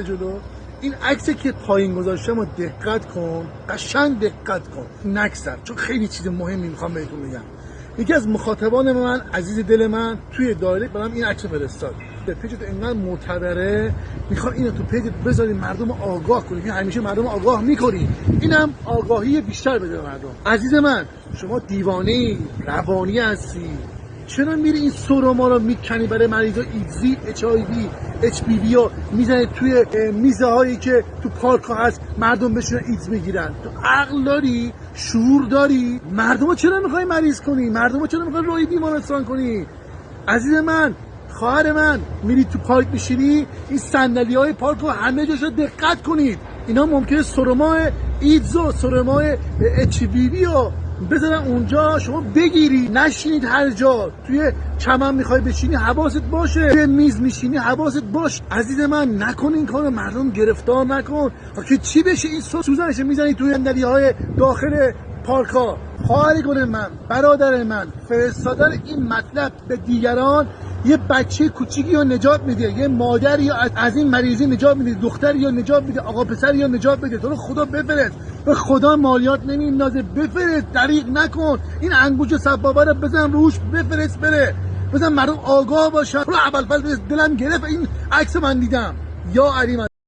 جلو این عکسی که پایین گذاشتم رو دقت کن، قشنگ دقت کن، نکسر، چون خیلی چیز مهمی میخوام بهتون بگم. یکی از مخاطبان من، عزیز دل من، توی دایرکت برام این عکس فرستاد. پیجت اینقدر معتبره، میخوام اینو تو پیجت بذاری مردم آگاه کنی، که همیشه مردم آگاه میکنی، اینم آگاهی بیشتر بده مردم. عزیز من، شما دیوانه روانی هستی، چرا میری این سرما رو میکنی برای مریضا ایدزی، HIV، HPV رو میزنی توی میزه هایی که تو پارک ها هست مردم بشونن ایدز بگیرن؟ تو عقل داری؟ شعور داری؟ مردم رو چرا میخوای مریض کنی؟ مردم رو چرا میخوای روی بیمارستان کنی؟ عزیز من، خواهر من، میری تو پارک میشینی، این صندلی های پارک رو همه جاش رو دقت کنید، اینا ممکنه سرما ایدز و سرما HPV رو بذارن اونجا، شما بگیری. نشینید هر جا، توی چمن میخوای بشینی حواست باشه، توی میز میشینی حواست باش. عزیز من، نکن این کارو، مردم گرفتار نکن. که چی بشه این سوزنش میزنی توی صندلی های داخل پارک ها؟ خواهر گل من، برادر من، فرستادن این مطلب به دیگران یه بچه کوچیکی رو نجات میده، یه مادری یا از این مریضی نجات میده، دختری یا نجات میده، آقا پسری یا نجات میده. تو رو خدا بفرست، به خدا مالیات نمیندازه، بفرست، دریغ نکن. این انگوش سبابه رو بزن روش، بفرست بره، بزن مردم آگاه باشن. رو اول دلم گرفت این عکس من دیدم. یا علی من